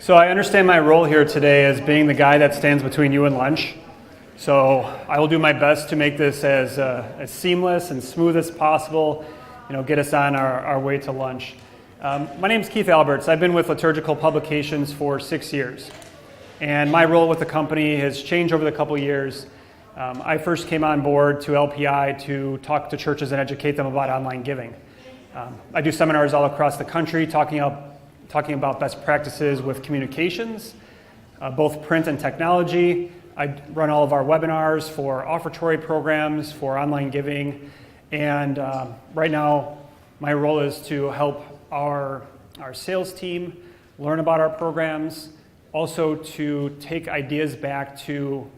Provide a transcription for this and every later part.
So I understand my role here today as being the guy that stands between you and lunch. So I will do my best to make this as seamless and smooth as possible, get us on our way to lunch. My name is Keith Alberts. I've been with Liturgical Publications for 6 years. And my role with the company has changed over the couple years. I first came on board to LPI to talk to churches and educate them about online giving. I do seminars all across the country talking about best practices with communications, both print and technology. I run all of our webinars for offertory programs, for online giving, and right now my role is to help our sales team learn about our programs, also to take ideas back to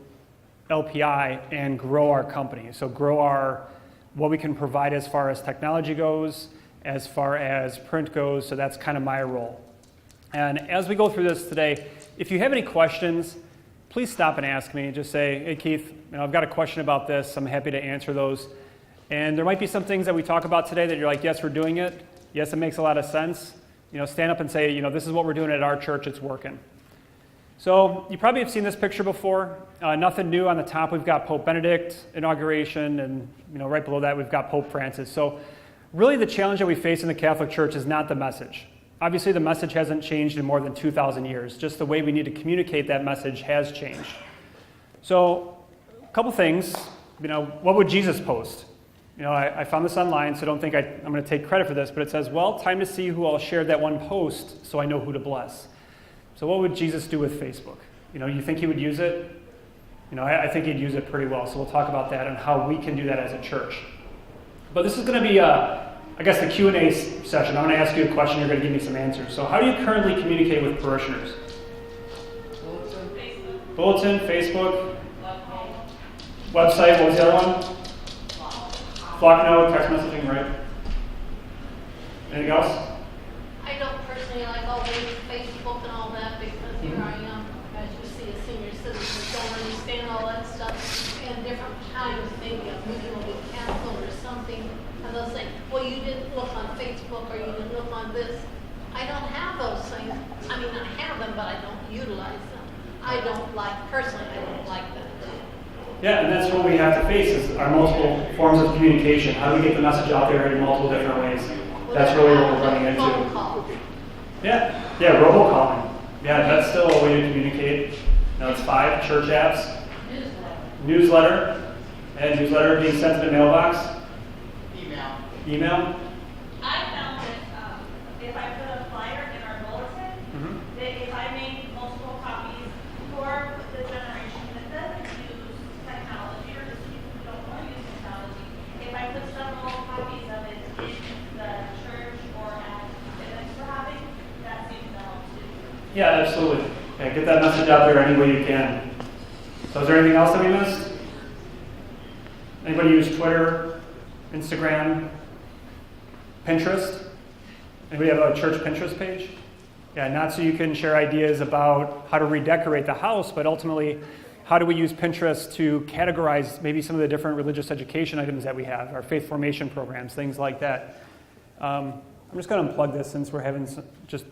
LPI and grow our company. So grow what we can provide as far as technology goes, as far as print goes, so that's kind of my role. And as we go through this today, if you have any questions, please stop and ask me. Just say, hey Keith, I've got a question about this. I'm happy to answer those. And there might be some things that we talk about today that you're like, yes, we're doing it. Yes, it makes a lot of sense. Stand up and say, this is what we're doing at our church, it's working. So you probably have seen this picture before. Nothing new. On the top, we've got Pope Benedict inauguration, and right below that, we've got Pope Francis. So really the challenge that we face in the Catholic Church is not the message. Obviously, the message hasn't changed in more than 2,000 years. Just the way we need to communicate that message has changed. So a couple things. What would Jesus post? I found this online, so don't think I'm going to take credit for this, but it says, well, time to see who all shared that one post so I know who to bless. So what would Jesus do with Facebook? You think he would use it? I think he'd use it pretty well. So we'll talk about that and how we can do that as a church. But this is going to be, the Q&A session. I'm going to ask you a question. You're going to give me some answers. So how do you currently communicate with parishioners? Bulletin, Facebook. Website, what was the other one? Flocknote, text messaging, right? Anything else? I don't personally like all the Facebook and all that because here I am, as you see, a senior citizen, don't understand all that stuff. And different times, maybe a meeting will be canceled or something, and they'll say, well, you didn't look on Facebook or you didn't look on this. I don't have those things. I mean, I have them, but I don't utilize them. Personally, I don't like that. Yeah, and that's what we have to face is our multiple forms of communication. How do we get the message out there in multiple different ways? That's really what we're running into. Phone call. Yeah, robocalling. Yeah, that's still a way to communicate. Now it's 5 church apps. Newsletter. And newsletter being sent to the mailbox. Email. I found that if I put a flyer in our bulletin, that if I make multiple copies for the generation that doesn't use technology or just people who don't want to use technology, if I put several copies of it in the church or at events we're having, that seems to help too. Yeah, absolutely. Yeah, get that message out there any way you can. So is there anything else that we missed? Anybody use Twitter, Instagram, Pinterest? Anybody have a church Pinterest page? Yeah, not so you can share ideas about how to redecorate the house, but ultimately, how do we use Pinterest to categorize maybe some of the different religious education items that we have, our faith formation programs, things like that. I'm just going to unplug this since we're having just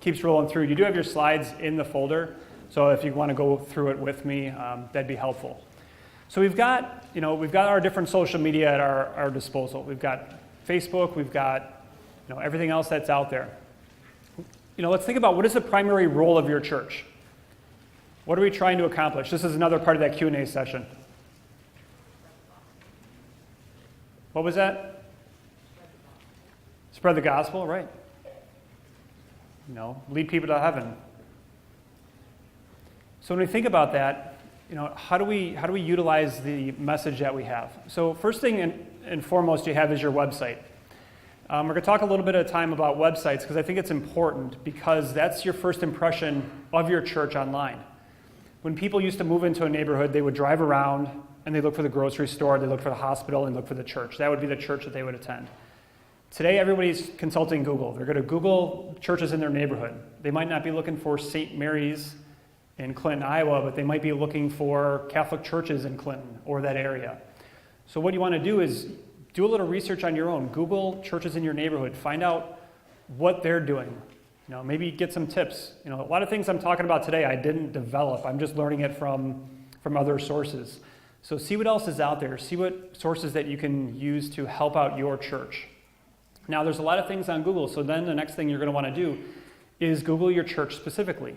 keeps rolling through. You do have your slides in the folder, so if you want to go through it with me, that'd be helpful. So we've got our different social media at our disposal. We've got Facebook, we've got everything else that's out there. Let's think about what is the primary role of your church? What are we trying to accomplish? This is another part of that Q&A session. What was that? Spread the gospel, right? Lead people to heaven. So when we think about that, how do we utilize the message that we have? So first thing and foremost you have is your website. We're going to talk a little bit at a time about websites because I think it's important because that's your first impression of your church online. When people used to move into a neighborhood, they would drive around and they look for the grocery store, they look for the hospital, and look for the church. That would be the church that they would attend. Today, everybody's consulting Google. They're going to Google churches in their neighborhood. They might not be looking for St. Mary's in Clinton, Iowa, but they might be looking for Catholic churches in Clinton or that area. So what you want to do is do a little research on your own. Google churches in your neighborhood. Find out what they're doing. Maybe get some tips. A lot of things I'm talking about today I didn't develop. I'm just learning it from other sources. So see what else is out there. See what sources that you can use to help out your church. Now, there's a lot of things on Google, so then the next thing you're going to want to do is Google your church specifically.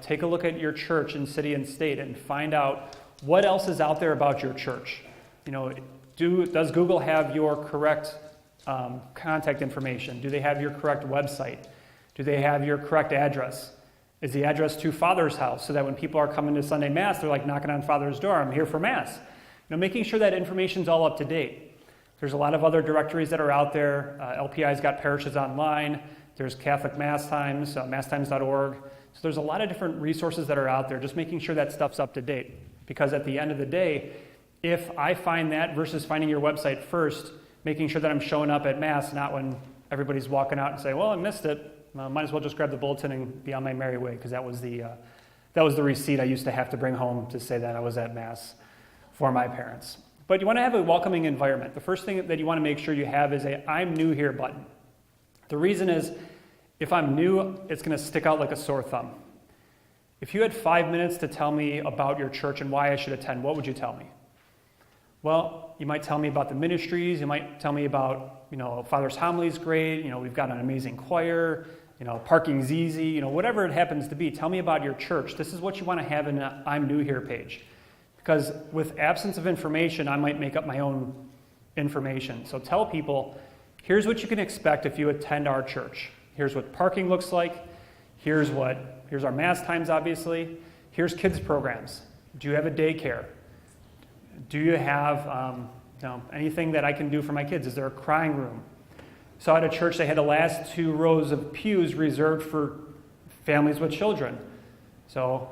Take a look at your church and city and state and find out what else is out there about your church. Does Google have your correct contact information? Do they have your correct website? Do they have your correct address? Is the address to Father's house so that when people are coming to Sunday Mass, they're like knocking on Father's door, I'm here for Mass. Making sure that information's all up to date. There's a lot of other directories that are out there. LPI's got parishes online. There's Catholic Mass Times, masstimes.org. So there's a lot of different resources that are out there, just making sure that stuff's up to date. Because at the end of the day, if I find that versus finding your website first, making sure that I'm showing up at Mass, not when everybody's walking out and say, well, I missed it. Might as well just grab the bulletin and be on my merry way, because that was the receipt I used to have to bring home to say that I was at Mass for my parents. But you want to have a welcoming environment. The first thing that you want to make sure you have is a I'm new here button. The reason is, if I'm new, it's going to stick out like a sore thumb. If you had 5 minutes to tell me about your church and why I should attend, what would you tell me? Well, you might tell me about the ministries. You might tell me about, Father's homily is great. We've got an amazing choir. Parking's easy. Whatever it happens to be. Tell me about your church. This is what you want to have in the I'm new here page. Because with absence of information, I might make up my own information. So tell people, here's what you can expect if you attend our church. Here's what parking looks like. Here's our Mass times, obviously. Here's kids programs. Do you have a daycare? Do you have anything that I can do for my kids? Is there a crying room? So at a church, they had the last 2 rows of pews reserved for families with children. So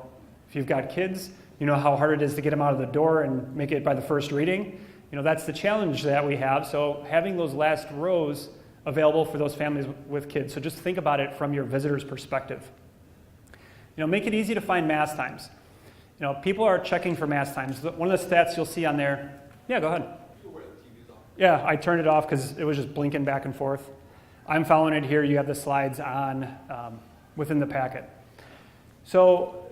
if you've got kids, you know how hard it is to get them out of the door and make it by the first reading. That's the challenge that we have. So having those last rows available for those families with kids. So just think about it from your visitor's perspective. Make it easy to find Mass times. People are checking for Mass times. One of the stats you'll see on there, yeah, go ahead. Yeah, I turned it off because it was just blinking back and forth. I'm following it here. You have the slides on within the packet. So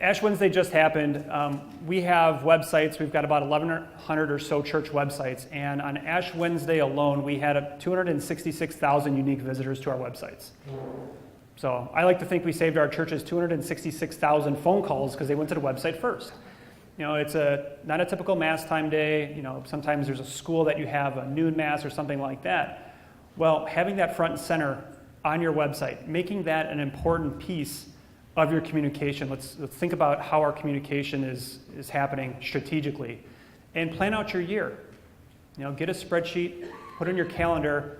Ash Wednesday just happened. We have websites. We've got about 1,100 or so church websites. And on Ash Wednesday alone, we had 266,000 unique visitors to our websites. So I like to think we saved our churches 266,000 phone calls because they went to the website first. It's not a typical Mass time day. Sometimes there's a school that you have a noon Mass or something like that. Well, having that front and center on your website, making that an important piece of your communication. Let's think about how our communication is happening strategically, and plan out your year. Get a spreadsheet, put in your calendar.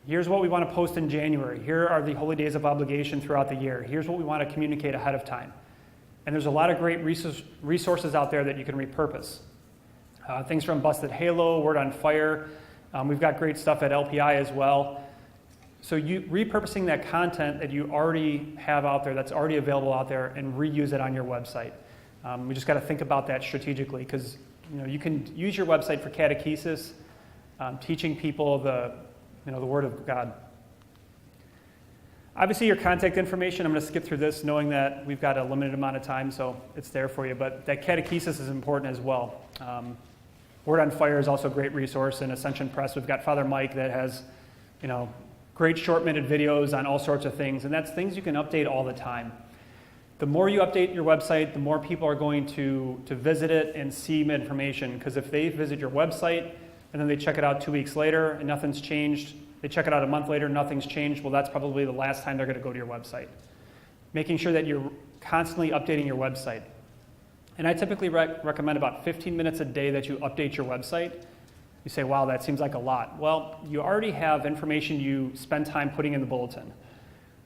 Here's what we want to post in January. Here are the holy days of obligation throughout the year. Here's what we want to communicate ahead of time. And there's a lot of great resources out there that you can repurpose. Things from Busted Halo, Word on Fire. We've got great stuff at LPI as well. So you repurposing that content that you already have out there, that's already available out there, and reuse it on your website. We just got to think about that strategically, because you can use your website for catechesis, teaching people the Word of God. Obviously, your contact information, I'm going to skip through this knowing that we've got a limited amount of time, so it's there for you. But that catechesis is important as well. Word on Fire is also a great resource. In Ascension Press, we've got Father Mike that has, great short-minute videos on all sorts of things. And that's things you can update all the time. The more you update your website, the more people are going to visit it and see information. Because if they visit your website and then they check it out 2 weeks later and nothing's changed, they check it out a month later, nothing's changed, well, that's probably the last time they're going to go to your website. Making sure that you're constantly updating your website. And I typically recommend about 15 minutes a day that you update your website. You say, wow, that seems like a lot. Well, you already have information you spend time putting in the bulletin.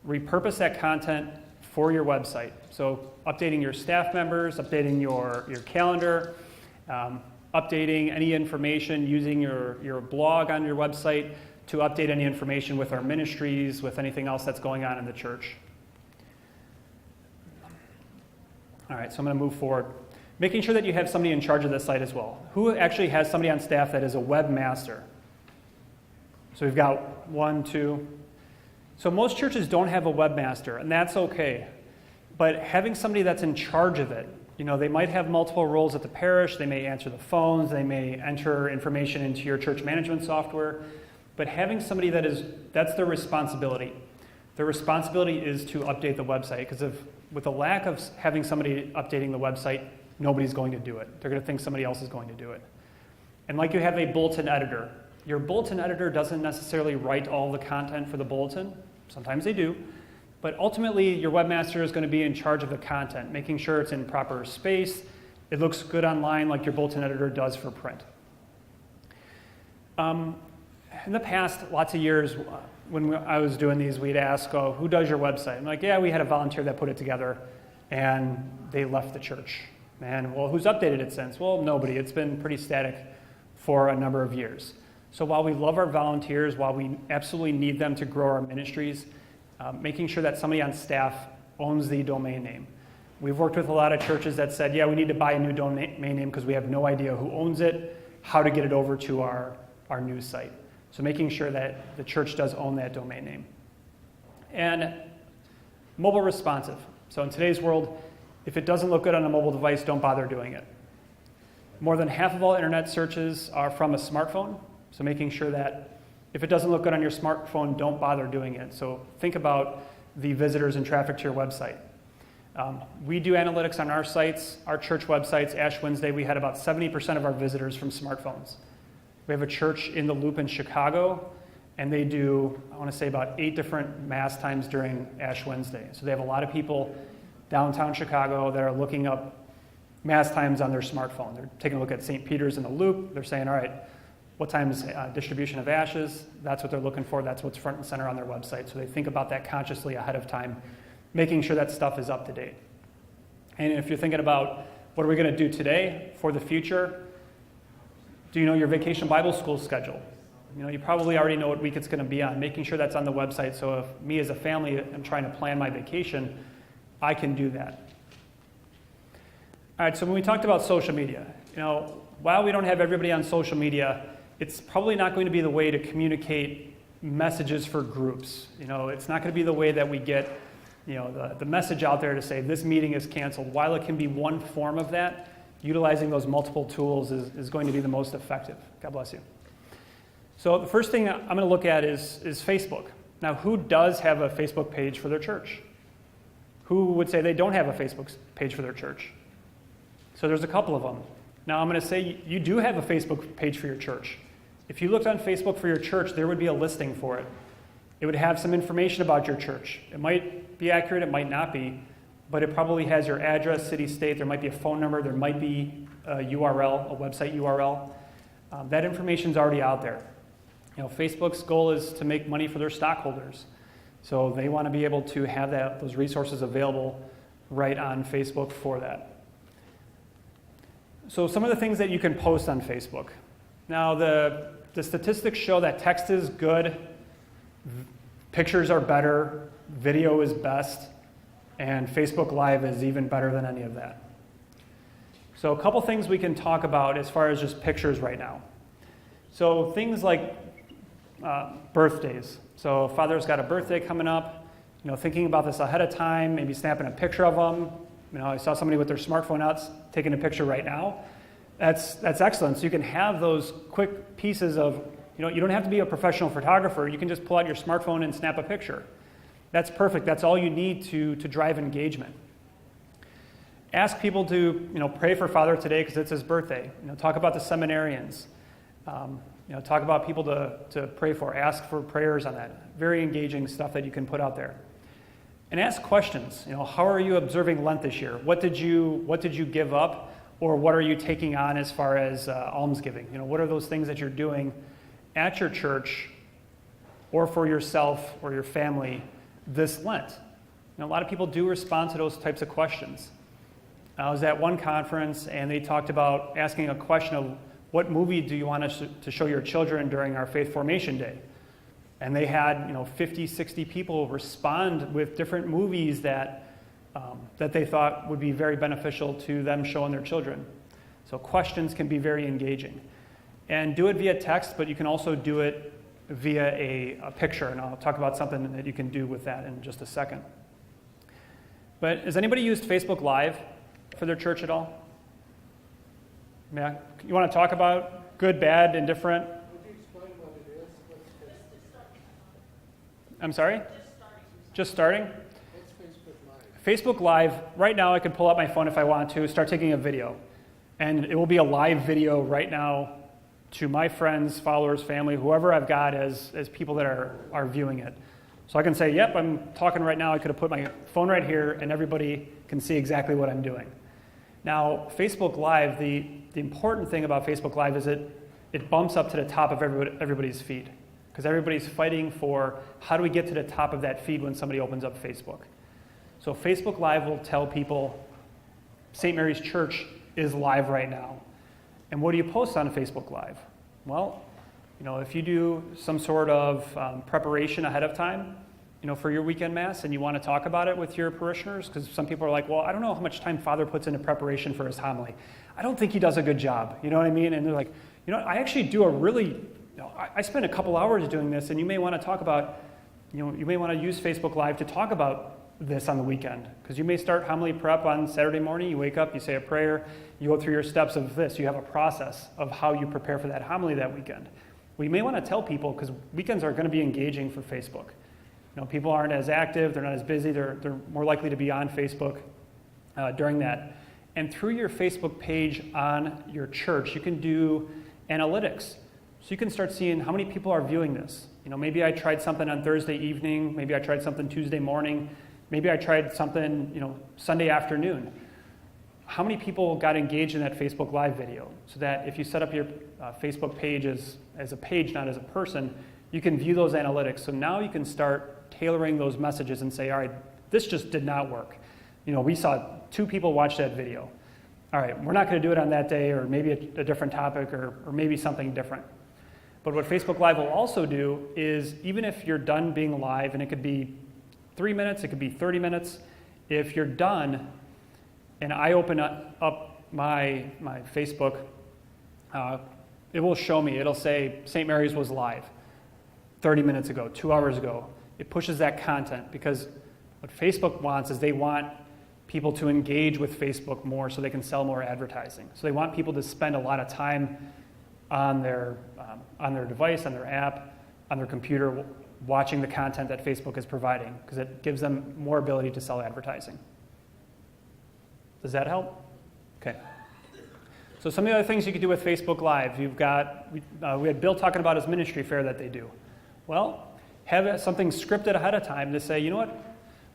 Repurpose that content for your website. So updating your staff members, updating your calendar, updating any information, using your blog on your website to update any information with our ministries, with anything else that's going on in the church. All right, so I'm going to move forward. Making sure that you have somebody in charge of this site as well. Who actually has somebody on staff that is a webmaster? So we've got 1, 2. So most churches don't have a webmaster, and that's okay. But having somebody that's in charge of it, they might have multiple roles at the parish, they may answer the phones, they may enter information into your church management software, but having somebody that's their responsibility. Their responsibility is to update the website, because with the lack of having somebody updating the website, nobody's going to do it. They're going to think somebody else is going to do it. And like you have a bulletin editor, your bulletin editor doesn't necessarily write all the content for the bulletin. Sometimes they do. But ultimately, your webmaster is going to be in charge of the content, making sure it's in proper space, it looks good online like your bulletin editor does for print. In the past, lots of years, when I was doing these, we'd ask, who does your website? I'm like, yeah, we had a volunteer that put it together, and they left the church. And, well, who's updated it since? Well, nobody. It's been pretty static for a number of years. So while we love our volunteers, while we absolutely need them to grow our ministries, making sure that somebody on staff owns the domain name. We've worked with a lot of churches that said, yeah, we need to buy a new domain name because we have no idea who owns it, how to get it over to our news site. So making sure that the church does own that domain name. And mobile responsive. So in today's world, if it doesn't look good on a mobile device, don't bother doing it. More than half of all internet searches are from a smartphone. So making sure that if it doesn't look good on your smartphone, don't bother doing it. So think about the visitors and traffic to your website. We do analytics on our sites, our church websites. Ash Wednesday, we had about 70% of our visitors from smartphones. We have a church in the Loop in Chicago, and they do, I want to say, about 8 different mass times during Ash Wednesday. So they have a lot of people downtown Chicago that are looking up mass times on their smartphone. They're taking a look at St. Peter's in the Loop. They're saying, all right, what time's distribution of ashes? That's what they're looking for. That's what's front and center on their website. So they think about that consciously ahead of time, making sure that stuff is up to date. And if you're thinking about what are we going to do today for the future, do you know your vacation Bible school schedule? You probably already know what week it's going to be on, making sure that's on the website. So if me as a family am trying to plan my vacation, I can do that. All right, so when we talked about social media, while we don't have everybody on social media, it's probably not going to be the way to communicate messages for groups. It's not going to be the way that we get, the message out there to say this meeting is canceled. While it can be one form of that, utilizing those multiple tools is going to be the most effective. God bless you. So the first thing I'm going to look at is Facebook. Now, who does have a Facebook page for their church? Who would say they don't have a Facebook page for their church? So there's a couple of them. Now, I'm going to say you do have a Facebook page for your church. If you looked on Facebook for your church, there would be a listing for it. It would have some information about your church. It might be accurate, it might not be, but it probably has your address, city, state. There might be a phone number. There might be a URL, a website URL. That information's already out there. Facebook's goal is to make money for their stockholders. So they want to be able to have those resources available right on Facebook for that. So some of the things that you can post on Facebook. Now, the statistics show that text is good, pictures are better, video is best, and Facebook Live is even better than any of that. So a couple things we can talk about as far as just pictures right now. So things like birthdays. So if Father's got a birthday coming up, thinking about this ahead of time, maybe snapping a picture of them. I saw somebody with their smartphone out taking a picture right now. That's excellent. So you can have those quick pieces of, you don't have to be a professional photographer. You can just pull out your smartphone and snap a picture. That's perfect. That's all you need to drive engagement. Ask people to, pray for Father today because it's his birthday. Talk about the seminarians. Talk about people to pray for. Ask for prayers on that. Very engaging stuff that you can put out there. And ask questions. How are you observing Lent this year? What did you give up, or what are you taking on as far as almsgiving? What are those things that you're doing at your church, or for yourself or your family this Lent? A lot of people do respond to those types of questions. I was at one conference, and they talked about asking a question of what movie do you want us to show your children during our Faith Formation Day? And they had 50, 60 people respond with different movies that they thought would be very beneficial to them showing their children. So questions can be very engaging. And do it via text, but you can also do it via a picture, and I'll talk about something that you can do with that in just a second. But has anybody used Facebook Live for their church at all? Yeah, you want to talk about good, bad, indifferent? Would you explain what it is? I'm sorry? Just starting? What's Facebook Live? Facebook Live, right now I could pull up my phone if I want to, start taking a video. And it will be a live video right now to my friends, followers, family, whoever I've got as people that are viewing it. So I can say, yep, I'm talking right now. I could have put my phone right here and everybody can see exactly what I'm doing. Now, Facebook Live, the important thing about Facebook Live is it bumps up to the top of everybody's feed, because everybody's fighting for how do we get to the top of that feed when somebody opens up Facebook. So Facebook Live will tell people St. Mary's Church is live right now. And what do you post on Facebook Live? Well, if you do some sort of preparation ahead of time, for your weekend mass, and you want to talk about it with your parishioners, because some people are like, well, I don't know how much time Father puts into preparation for his homily. I don't think he does a good job. You know what I mean? And they're like, I actually do I spend a couple hours doing this, and you may want to talk about, you may want to use Facebook Live to talk about this on the weekend, because you may start homily prep on Saturday morning. You wake up, you say a prayer, you go through your steps of this. You have a process of how you prepare for that homily that weekend. We may want to tell people, because weekends are going to be engaging for Facebook. People aren't as active, they're not as busy, they're more likely to be on Facebook during that. And through your Facebook page on your church, you can do analytics. So you can start seeing how many people are viewing this. Maybe I tried something on Thursday evening, maybe I tried something Tuesday morning, maybe I tried something, Sunday afternoon. How many people got engaged in that Facebook Live video? So that if you set up your Facebook page as a page, not as a person, you can view those analytics. So now you can start tailoring those messages and say, all right, this just did not work. We saw 2 people watch that video. All right, we're not going to do it on that day, or maybe a different topic, or maybe something different. But what Facebook Live will also do is, even if you're done being live, and it could be 3 minutes, it could be 30 minutes, if you're done, and I open up my Facebook, it will show me, it'll say St. Mary's was live 30 minutes ago, 2 hours ago. It pushes that content, because what Facebook wants is they want people to engage with Facebook more so they can sell more advertising. So they want people to spend a lot of time on their device, on their app, on their computer, watching the content that Facebook is providing, because it gives them more ability to sell advertising. Does that help? Okay. So some of the other things you could do with Facebook Live, we had Bill talking about his ministry fair that they do. Well, have something scripted ahead of time to say,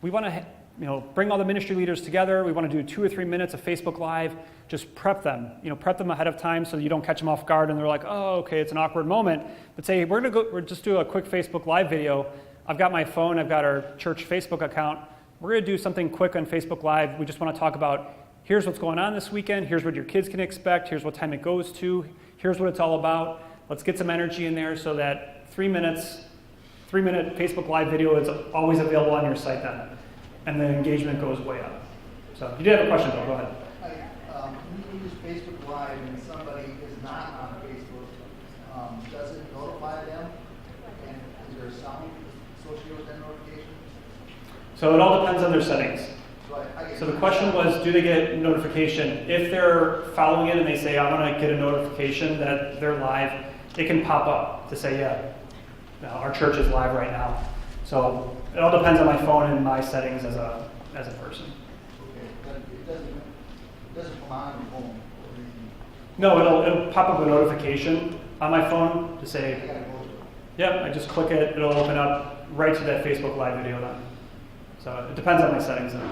we want to bring all the ministry leaders together. We want to do 2 or 3 minutes of Facebook Live. Just prep them, prep them ahead of time so you don't catch them off guard and they're like, oh, okay, it's an awkward moment. But say, we're just do a quick Facebook Live video. I've got my phone, I've got our church Facebook account. We're going to do something quick on Facebook Live. We just want to talk about, here's what's going on this weekend. Here's what your kids can expect. Here's what time it goes to. Here's what it's all about. Let's get some energy in there so that 3-minute Facebook Live video is always available on your site then. And the engagement goes way up. So you did have a question, Bill. Go ahead. When you use Facebook Live and somebody is not on Facebook, does it notify them? And is there a sound associated with that notification? So it all depends on their settings. Right. So the question was, do they get notification? If they're following it and they say, I want to get a notification that they're live, it can pop up to say, yeah, our church is live right now. So it all depends on my phone and my settings as a person. Okay, it doesn't come on your phone. No, it'll pop up a notification on my phone to I say, gotta go to it. yep, I just click it, it'll open up right to that Facebook Live video then. So it depends on my settings then.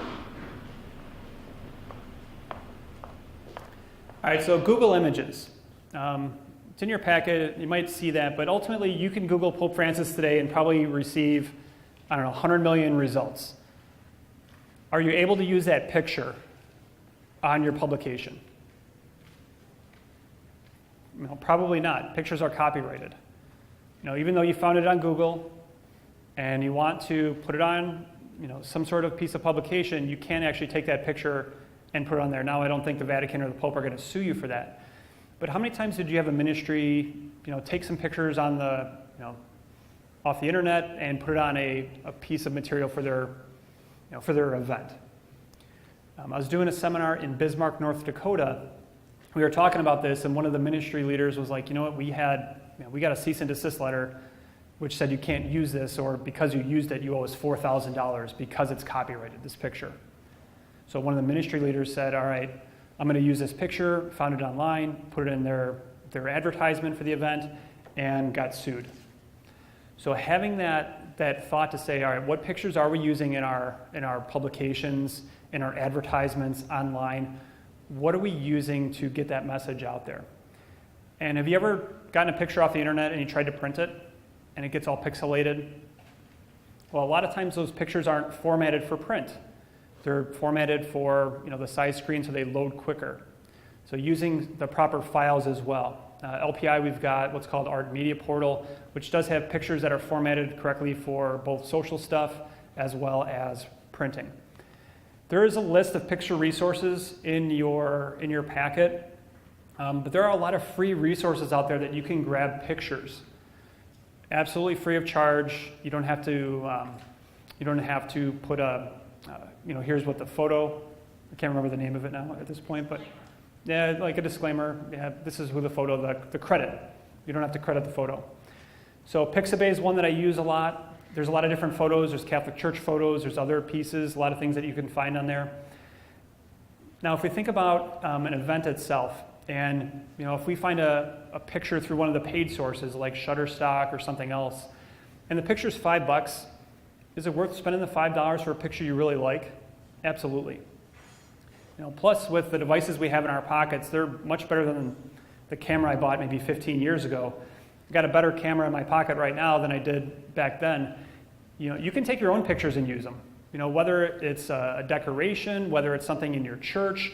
All right, so Google Images. It's in your packet, you might see that, but ultimately you can Google Pope Francis today and probably receive, 100 million results. Are you able to use that picture on your publication? Probably not. Pictures are copyrighted. Even though you found it on Google and you want to put it on, some sort of piece of publication, you can actually take that picture and put it on there. Now, I don't think the Vatican or the Pope are going to sue you for that. But how many times did you have a ministry, take some pictures on the, off the internet and put it on a piece of material for their event. I was doing a seminar in Bismarck, North Dakota. We were talking about this, and one of the ministry leaders was like, you know what, we got a cease and desist letter which said you can't use this, or because you used it, you owe us $4,000 because it's copyrighted, this picture. So one of the ministry leaders said, all right, I'm going to use this picture, found it online, put it in their advertisement for the event, and got sued. So having that thought to say, all right, what pictures are we using in our publications, in our advertisements online? What are we using to get that message out there? And have you ever gotten a picture off the internet and you tried to print it and it gets all pixelated? Well, a lot of times those pictures aren't formatted for print. They're formatted for the size screen so they load quicker. So using the proper files as well. LPI, we've got what's called Art Media Portal, which does have pictures that are formatted correctly for both social stuff as well as printing. There is a list of picture resources in your packet, but there are a lot of free resources out there that you can grab pictures. Absolutely free of charge. You don't have to put here's what the photo. I can't remember the name of it now at this point, but yeah, like a disclaimer. Yeah, this is with the photo, the credit. You don't have to credit the photo. So Pixabay is one that I use a lot. There's a lot of different photos. There's Catholic Church photos. There's other pieces, a lot of things that you can find on there. Now, if we think about an event itself, and if we find a picture through one of the paid sources like Shutterstock or something else, and the picture's $5, is it worth spending the $5 for a picture you really like? Absolutely. Plus, with the devices we have in our pockets, they're much better than the camera I bought maybe 15 years ago. I've got a better camera in my pocket right now than I did back then. You can take your own pictures and use them. Whether it's a decoration, whether it's something in your church.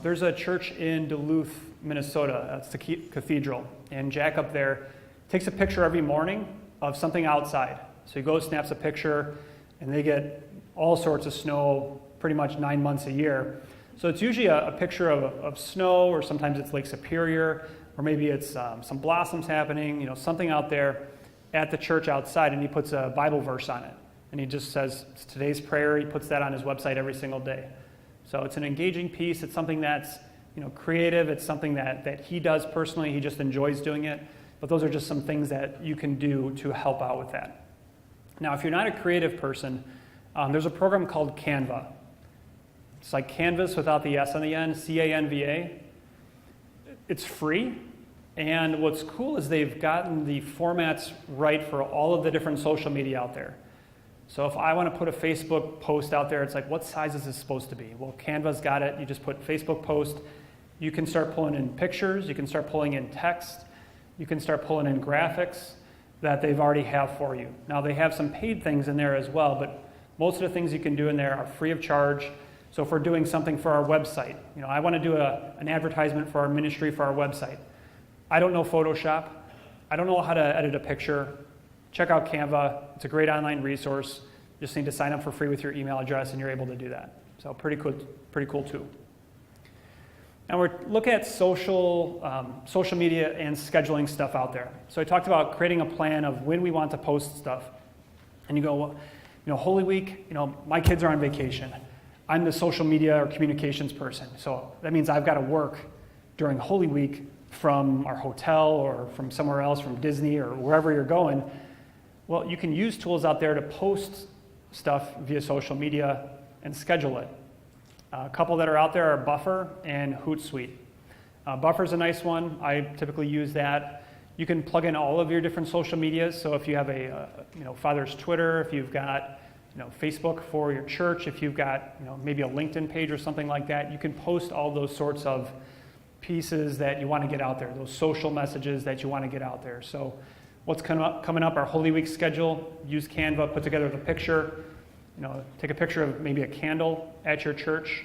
There's a church in Duluth, Minnesota. It's the cathedral. And Jack up there takes a picture every morning of something outside. So he goes, snaps a picture, and they get all sorts of snow pretty much 9 months a year. So it's usually a picture of snow, or sometimes it's Lake Superior, or maybe it's some blossoms happening, something out there at the church outside, and he puts a Bible verse on it. And he just says, it's today's prayer. He puts that on his website every single day. So it's an engaging piece. It's something that's creative. It's something that he does personally. He just enjoys doing it. But those are just some things that you can do to help out with that. Now, if you're not a creative person, there's a program called Canva. It's like Canvas without the S on the end, Canva. It's free. And what's cool is they've gotten the formats right for all of the different social media out there. So if I want to put a Facebook post out there, it's like, what size is this supposed to be? Well, Canva's got it. You just put Facebook post. You can start pulling in pictures. You can start pulling in text. You can start pulling in graphics that they've already have for you. Now, they have some paid things in there as well, but most of the things you can do in there are free of charge. So if we're doing something for our website, I want to do an advertisement for our ministry for our website. I don't know Photoshop. I don't know how to edit a picture. Check out Canva. It's a great online resource. You just need to sign up for free with your email address, and you're able to do that. So pretty cool too. Now we're looking at social media and scheduling stuff out there. So I talked about creating a plan of when we want to post stuff. And you go, well, Holy Week, my kids are on vacation. I'm the social media or communications person. So that means I've got to work during Holy Week from our hotel or from somewhere else, from Disney or wherever you're going. Well, you can use tools out there to post stuff via social media and schedule it. A couple that are out there are Buffer and Hootsuite. Buffer's a nice one. I typically use that. You can plug in all of your different social medias. So if you have a Father's Twitter, if you've got Facebook for your church, if you've got maybe a LinkedIn page or something like that, you can post all those sorts of pieces that you want to get out there, those social messages that you want to get out there. So what's coming up, our Holy Week schedule, use Canva, put together the picture, take a picture of maybe a candle at your church,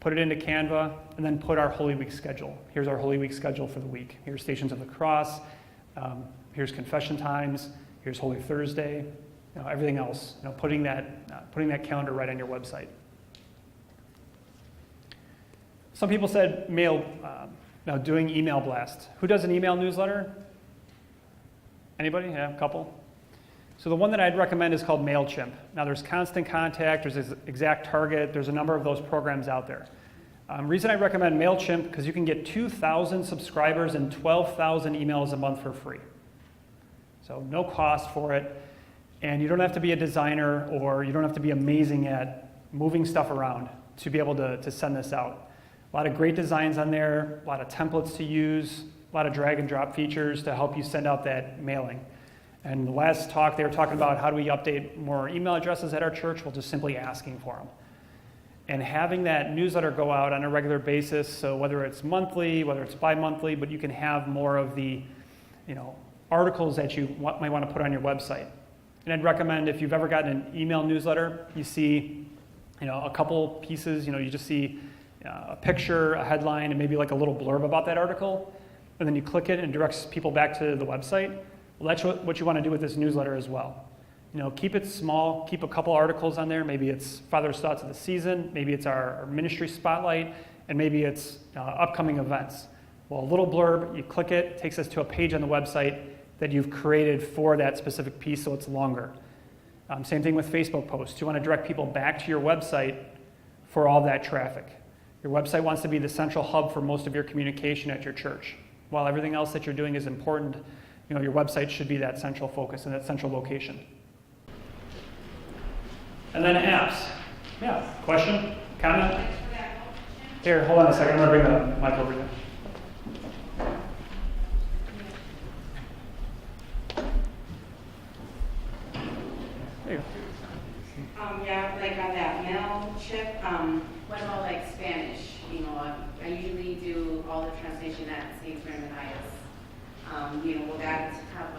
put it into Canva, and then put our Holy Week schedule. Here's our Holy Week schedule for the week. Here's Stations of the Cross, here's confession times, here's Holy Thursday, everything else, putting that calendar right on your website. Some people said doing email blast. Who does an email newsletter? Anybody? Yeah, a couple. So the one that I'd recommend is called MailChimp. Now there's Constant Contact, there's Exact Target, there's a number of those programs out there. Reason I recommend MailChimp, because you can get 2,000 subscribers and 12,000 emails a month for free. So no cost for it, and you don't have to be a designer or you don't have to be amazing at moving stuff around to be able to send this out. A lot of great designs on there, a lot of templates to use, a lot of drag and drop features to help you send out that mailing. And the last talk, they were talking about how do we update more email addresses at our church? Well, just simply asking for them. And having that newsletter go out on a regular basis, so whether it's monthly, whether it's bi-monthly, but you can have more of the, articles that you might want to put on your website. And I'd recommend if you've ever gotten an email newsletter, you see, a couple pieces, you just see a picture, a headline, and maybe like a little blurb about that article, and then you click it and it directs people back to the website. Well, that's what you want to do with this newsletter as well. Keep it small, keep a couple articles on there. Maybe it's Father's Thoughts of the Season, maybe it's our ministry spotlight, and maybe it's upcoming events. Well, a little blurb, you click it takes us to a page on the website that you've created for that specific piece, so it's longer. Same thing with Facebook posts. You want to direct people back to your website for all that traffic. Your website wants to be the central hub for most of your communication at your church. While everything else that you're doing is important, your website should be that central focus and that central location. And then apps. Yeah, question? Comment? Here, hold on a second. I'm going to bring the mic over here. There you go. Yeah, like on that mail chip, what about like Spanish? I usually do all the translation at St. Bernardus. Will that have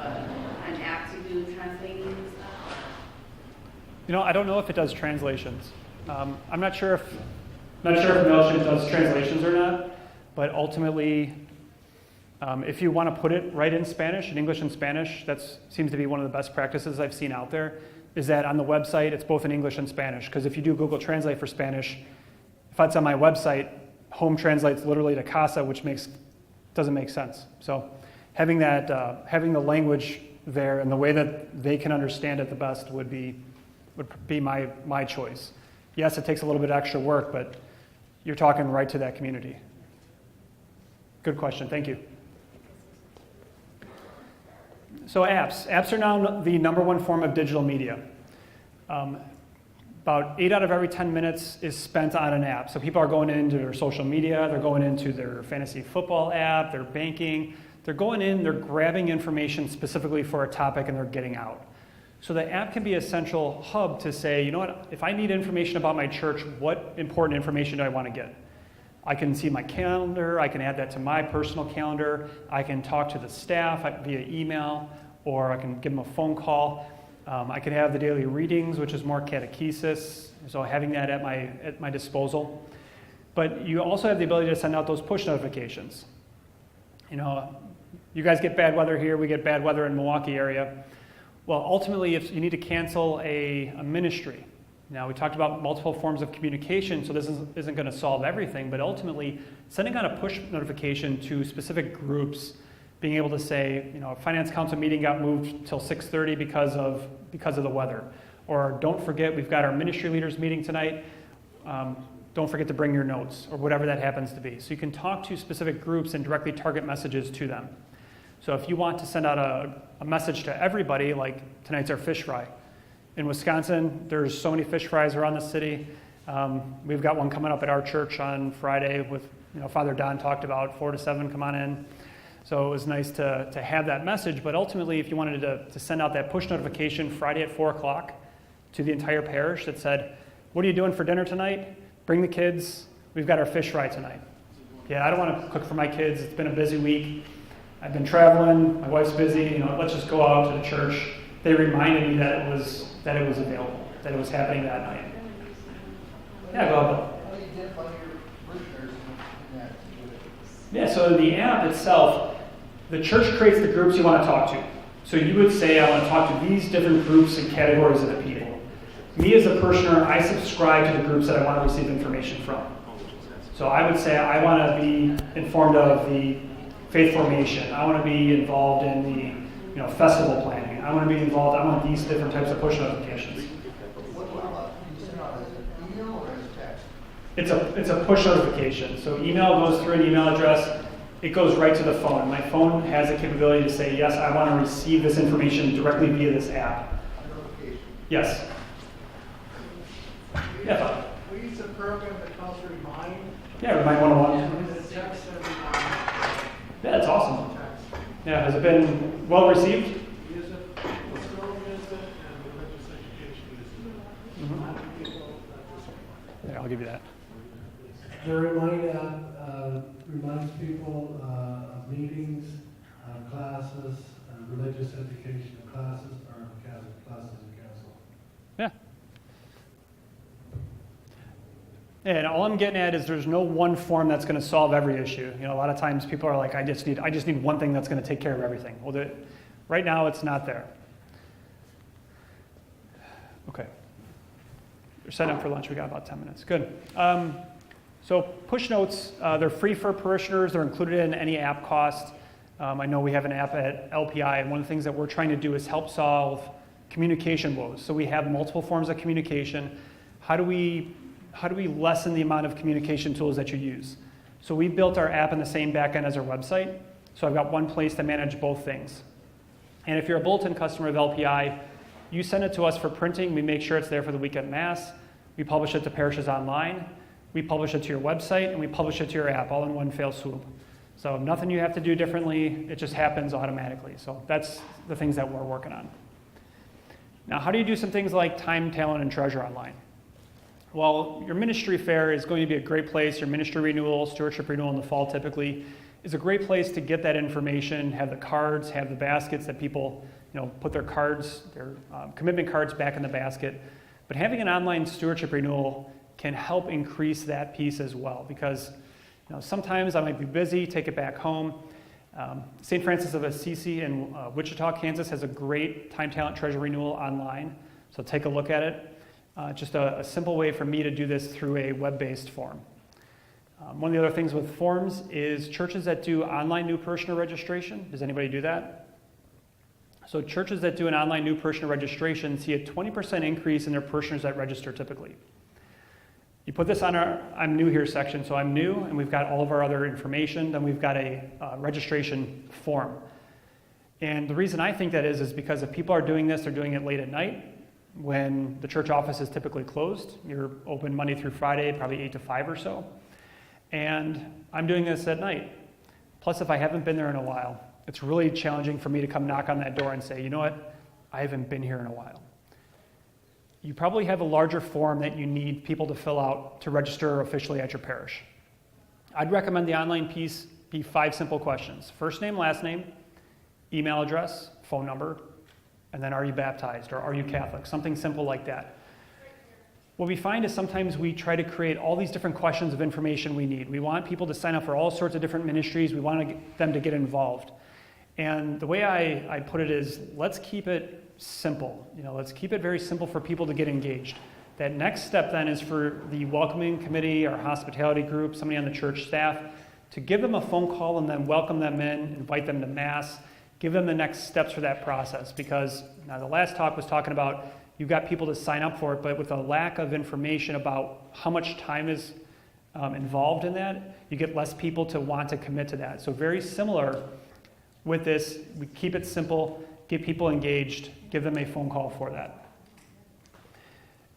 an app to do translating and stuff? I don't know if it does translations. I'm not sure if MailChimp does translations or not, but ultimately, if you want to put it right in Spanish, in English and Spanish, that seems to be one of the best practices I've seen out there, is that on the website, it's both in English and Spanish. Because if you do Google Translate for Spanish, if that's on my website, home translates literally to casa, which doesn't make sense. So having the language there and the way that they can understand it the best would be my choice. Yes, it takes a little bit extra work, but you're talking right to that community. Good question, thank you. So apps are now the number one form of digital media. About 8 out of every 10 minutes is spent on an app. So people are going into their social media, they're going into their fantasy football app, their banking, they're going in, they're grabbing information specifically for a topic and they're getting out. So the app can be a central hub to say, you know what, if I need information about my church, what important information do I want to get? I can see my calendar, I can add that to my personal calendar, I can talk to the staff via email, or I can give them a phone call. I can have the daily readings, which is more catechesis, so having that at my disposal. But you also have the ability to send out those push notifications. You guys get bad weather here, we get bad weather in Milwaukee area. Well, ultimately, if you need to cancel a ministry, now we talked about multiple forms of communication, so this isn't going to solve everything, but ultimately, sending out a push notification to specific groups, being able to say, a finance council meeting got moved till 6:30 because of the weather, or don't forget we've got our ministry leaders meeting tonight. Don't forget to bring your notes, or whatever that happens to be. So you can talk to specific groups and directly target messages to them. So if you want to send out a message to everybody, like tonight's our fish fry. In Wisconsin, there's so many fish fries around the city. We've got one coming up at our church on Friday with, Father Don talked about 4 to 7, come on in. So it was nice to have that message, but ultimately if you wanted to send out that push notification Friday at 4 o'clock to the entire parish that said, what are you doing for dinner tonight? Bring the kids, we've got our fish fry tonight. Yeah, I don't want to cook for my kids, it's been a busy week. I've been traveling, my wife's busy, let's just go out to the church. They reminded me that it was available, that it was happening that night. Yeah, go ahead. How do you identify your parishioners in that situation? Yeah, so the app itself, the church creates the groups you want to talk to. So you would say, I want to talk to these different groups and categories of the people. Me as a parishioner, I subscribe to the groups that I want to receive information from. So I would say I want to be informed of the faith formation. I want to be involved in the festival planning. I want to be involved. I want these different types of push notifications. What about, can you send out as an email or as text? It's a push notification. So email goes through an email address. It goes right to the phone. My phone has the capability to say, yes, I want to receive this information directly via this app. Notification. Yes. Yeah. We use a program that calls Remind. Yeah, Remind 101. And it texts every time. Yeah, that's awesome. Text. Yeah, has it been well received? Use it, the school uses it, and the religious education uses it. A lot of people that Yeah, I'll give you that. The Remind app reminds people of meetings, classes, religious education classes, or classes in council. Yeah. And all I'm getting at is there's no one form that's going to solve every issue. A lot of times people are like, I just need one thing that's going to take care of everything. Well, right now it's not there. Okay. We're setting up for lunch. We got about 10 minutes. Good. So push notes, they're free for parishioners. They're included in any app cost. I know we have an app at LPI, and one of the things that we're trying to do is help solve communication woes. So we have multiple forms of communication. How do we lessen the amount of communication tools that you use? So we built our app in the same backend as our website. So I've got one place to manage both things. And if you're a bulletin customer of LPI, you send it to us for printing. We make sure it's there for the weekend mass. We publish it to parishes online. We publish it to your website, and we publish it to your app all in one fell swoop. So nothing you have to do differently. It just happens automatically. So that's the things that we're working on. Now, how do you do some things like time, talent, and treasure online? Well, your ministry fair is going to be a great place. Your ministry renewal, stewardship renewal in the fall typically is a great place to get that information, have the cards, have the baskets that people put their cards, their commitment cards back in the basket. But having an online stewardship renewal can help increase that piece as well, because sometimes I might be busy, take it back home. St. Francis of Assisi in Wichita, Kansas has a great time, talent, treasure renewal online, so take a look at it. Just a simple way for me to do this through a web-based form. One of the other things with forms is churches that do online new parishioner registration. Does anybody do that? So churches that do an online new parishioner registration see a 20% increase in their parishioners that register typically. You put this on our I'm new here section, so I'm new, and we've got all of our other information. Then we've got a registration form. And the reason I think that is because if people are doing this, they're doing it late at night when the church office is typically closed. You're open Monday through Friday, probably 8 to 5 or so. And I'm doing this at night. Plus, if I haven't been there in a while, it's really challenging for me to come knock on that door and say, you know what, I haven't been here in a while. You probably have a larger form that you need people to fill out to register officially at your parish. I'd recommend the online piece be 5 simple questions. First name, last name, email address, phone number, and then are you baptized or are you Catholic? Something simple like that. What we find is sometimes we try to create all these different questions of information we need. We want people to sign up for all sorts of different ministries. We want them to get involved. And the way I put it is, let's keep it simple. Let's keep it very simple for people to get engaged. That next step then is for the welcoming committee or hospitality group, somebody on the church staff, to give them a phone call and then welcome them in, invite them to Mass, give them the next steps for that process. Because now the last talk was talking about you've got people to sign up for it, but with a lack of information about how much time is involved in that, you get less people to want to commit to that. So very similar with this, we keep it simple, get people engaged, give them a phone call for that.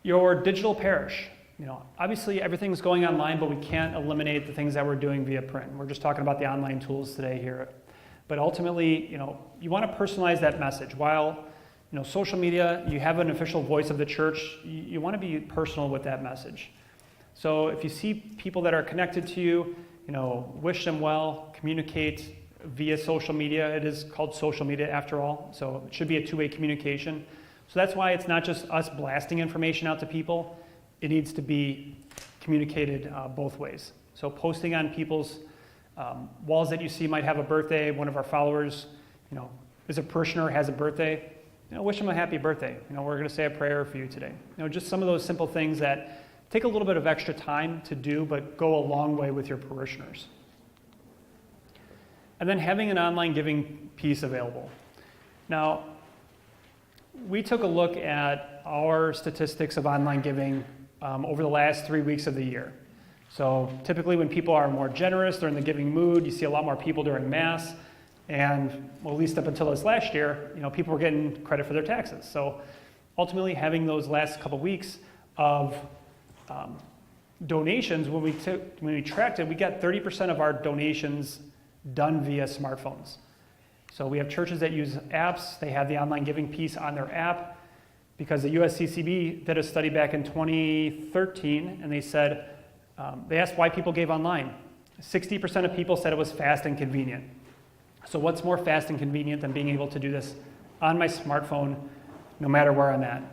Your digital parish. Obviously everything's going online, but we can't eliminate the things that we're doing via print. We're just talking about the online tools today here. But ultimately, you want to personalize that message. While social media, you have an official voice of the church, you want to be personal with that message. So if you see people that are connected to you, wish them well, communicate via social media. It is called social media after all, so it should be a two-way communication. So that's why it's not just us blasting information out to people. It needs to be communicated both ways. So posting on people's walls that you see might have a birthday. One of our followers, is a parishioner, has a birthday. Wish them a happy birthday. We're going to say a prayer for you today. Just some of those simple things that take a little bit of extra time to do, but go a long way with your parishioners. And then having an online giving piece available. Now, we took a look at our statistics of online giving over the last 3 weeks of the year. So typically when people are more generous, they're in the giving mood, you see a lot more people during Mass, and well, at least up until this last year, people were getting credit for their taxes. So ultimately having those last couple weeks of donations, when we tracked it, we got 30% of our donations done via smartphones. So we have churches that use apps. They have the online giving piece on their app because the USCCB did a study back in 2013, and they said, they asked why people gave online. 60% of people said it was fast and convenient. So what's more fast and convenient than being able to do this on my smartphone no matter where I'm at?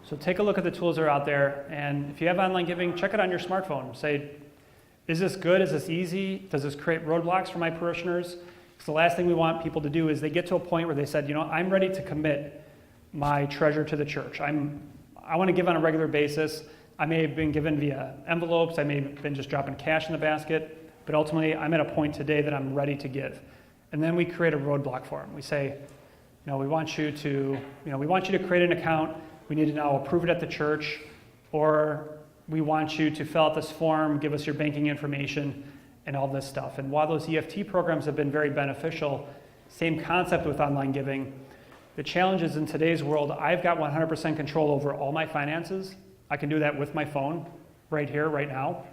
So take a look at the tools that are out there, and if you have online giving, check it on your smartphone. Say, is this good? Is this easy? Does this create roadblocks for my parishioners? Because the last thing we want people to do is they get to a point where they said, I'm ready to commit my treasure to the church. I want to give on a regular basis. I may have been given via envelopes. I may have been just dropping cash in the basket. But ultimately, I'm at a point today that I'm ready to give. And then we create a roadblock for them. We say, we want you to create an account. We need to now approve it at the church, or we want you to fill out this form, give us your banking information, and all this stuff. And while those EFT programs have been very beneficial, same concept with online giving. The challenge is in today's world, I've got 100% control over all my finances. I can do that with my phone right here, right now.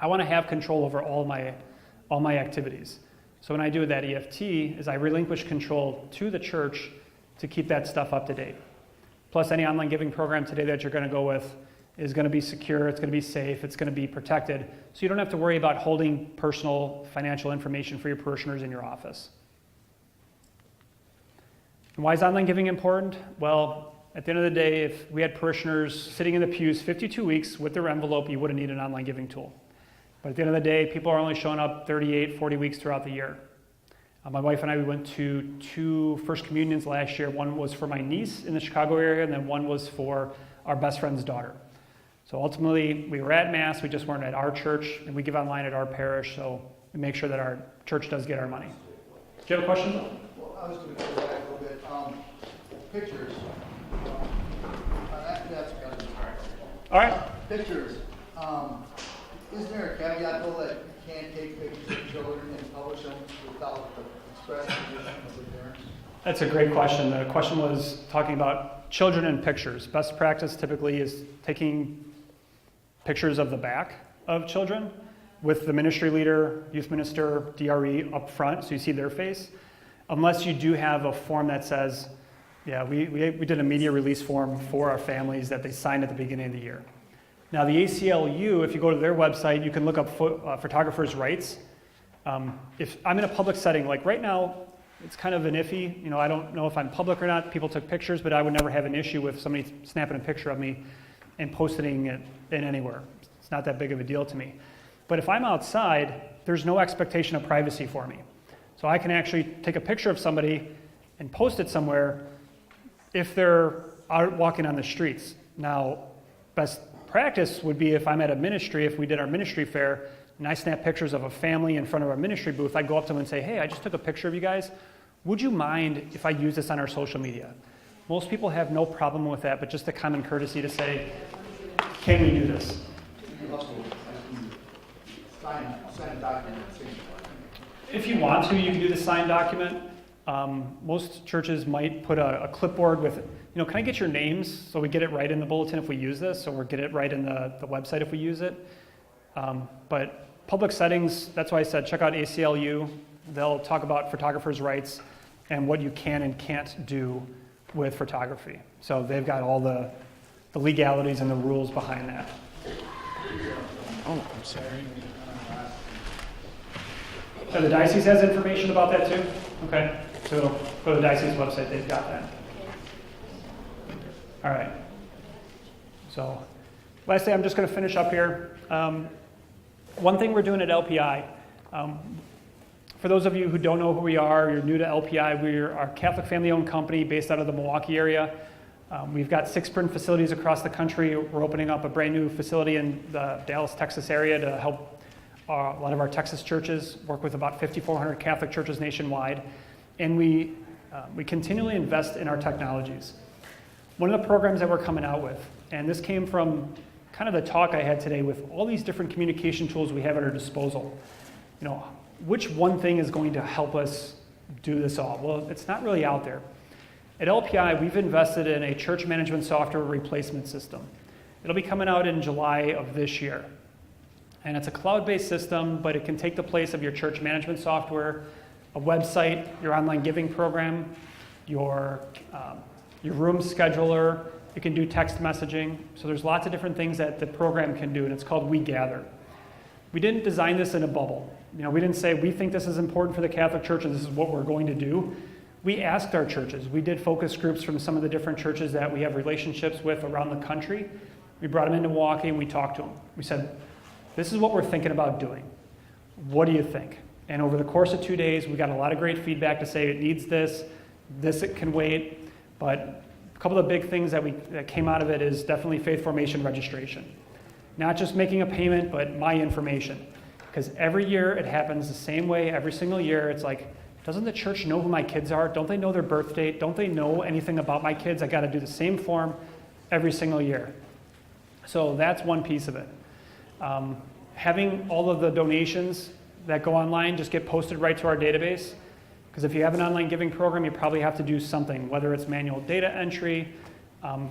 I want to have control over all my activities. So when I do that EFT, is I relinquish control to the church to keep that stuff up to date. Plus, any online giving program today that you're going to go with is going to be secure, it's going to be safe, it's going to be protected. So you don't have to worry about holding personal financial information for your parishioners in your office. And why is online giving important? Well, at the end of the day, if we had parishioners sitting in the pews 52 weeks with their envelope, you wouldn't need an online giving tool. But at the end of the day, people are only showing up 38, 40 weeks throughout the year. My wife and I, we went to 2 First Communions last year. One was for my niece in the Chicago area, and then one was for our best friend's daughter. So ultimately, we were at Mass, we just weren't at our church, and we give online at our parish, so we make sure that our church does get our money. Do you have a question? Well, I was going to go back a little bit. Pictures. All right. Pictures. Isn't there a caveat though that you can't take pictures of children and publish them without the express permission of the parents? That's a great question. The question was talking about children and pictures. Best practice typically is taking pictures of the back of children with the ministry leader, youth minister, DRE up front so you see their face. Unless you do have a form that says, we did a media release form for our families that they signed at the beginning of the year. Now the ACLU, if you go to their website, you can look up photographers' rights. If I'm in a public setting, like right now, it's kind of an iffy. I don't know if I'm public or not. People took pictures, but I would never have an issue with somebody snapping a picture of me and posting it in anywhere. It's not that big of a deal to me. But if I'm outside, there's no expectation of privacy for me. So I can actually take a picture of somebody and post it somewhere if they're out walking on the streets. Now, best practice would be if I'm at a ministry, if we did our ministry fair, and I snap pictures of a family in front of our ministry booth, I'd go up to them and say, hey, I just took a picture of you guys. Would you mind if I use this on our social media? Most people have no problem with that, but just a common courtesy to say, can we do this? Sign a document. If you want to, you can do the signed document. Most churches might put a clipboard with, can I get your names so we get it right in the bulletin if we use this, or get it right in the website if we use it. But public settings, that's why I said check out ACLU. They'll talk about photographers' rights and what you can and can't do with photography. So they've got all the legalities and the rules behind that. Oh, I'm sorry. So the diocese has information about that too? Okay, so go to the diocese website, they've got that. All right. So lastly, I'm just going to finish up here. One thing we're doing at LPI, for those of you who don't know who we are, you're new to LPI, we're a Catholic family-owned company based out of the Milwaukee area. We've got 6 print facilities across the country. We're opening up a brand new facility in the Dallas, Texas area to help a lot of our Texas churches, work with about 5,400 Catholic churches nationwide. And we We continually invest in our technologies. One of the programs that we're coming out with, and this came from kind of the talk I had today with all these different communication tools we have at our disposal. You know, which one thing is going to help us do this all? Well, it's not really out there. At LPI, we've invested in a church management software replacement system. It'll be coming out in July of this year. And it's a cloud-based system, but it can take the place of your church management software, a website, your online giving program, your room scheduler. It can do text messaging. So there's lots of different things that the program can do, and it's called We Gather. We didn't design this in a bubble. You know, we didn't say we think this is important for the Catholic Church and this is what we're going to do. We asked our churches. We did focus groups from some of the different churches that we have relationships with around the country. We brought them into Milwaukee and we talked to them. We said, this is what we're thinking about doing. What do you think? And over the course of 2 days, we got a lot of great feedback to say it needs this, it can wait. But a couple of big things that came out of it is definitely faith formation registration. Not just making a payment, but my information. Because every year it happens the same way every single year. It's like, doesn't the church know who my kids are? Don't they know their birth date? Don't they know anything about my kids? I got to do the same form every single year. So that's one piece of it. Having all of the donations that go online just get posted right to our database. Because if you have an online giving program, you probably have to do something, whether it's manual data entry.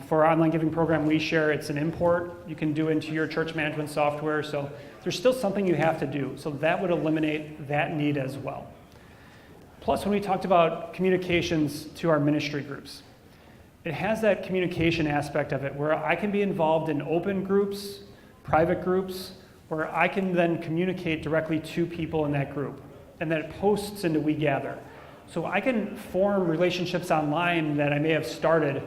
For our online giving program we share, it's an import you can do into your church management software. So there's still something you have to do. So that would eliminate that need as well. Plus, when we talked about communications to our ministry groups, it has that communication aspect of it where I can be involved in open groups, private groups, where I can then communicate directly to people in that group. And then it posts into We Gather. So I can form relationships online that I may have started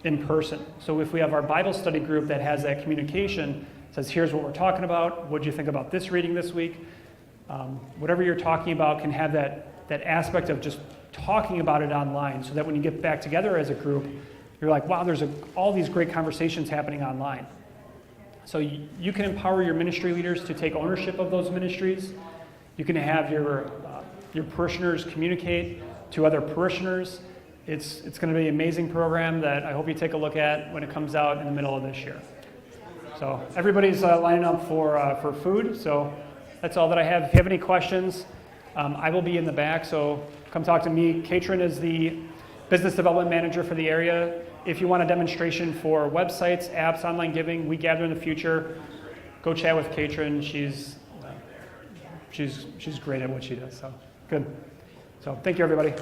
in person. So if we have our Bible study group that has that communication, says, here's what we're talking about, what do you think about this reading this week? Whatever you're talking about can have that aspect of just talking about it online so that when you get back together as a group, you're like, wow, there's all these great conversations happening online. So you can empower your ministry leaders to take ownership of those ministries. You can have your parishioners communicate to other parishioners. It's going to be an amazing program that I hope you take a look at when it comes out in the middle of this year. So everybody's lining up for food. So that's all that I have. If you have any questions, I will be in the back. So come talk to me. Katrin is the business development manager for the area. If you want a demonstration for websites, apps, online giving, We Gather in the future, go chat with Katrin. She's great at what she does. So good. So thank you, everybody.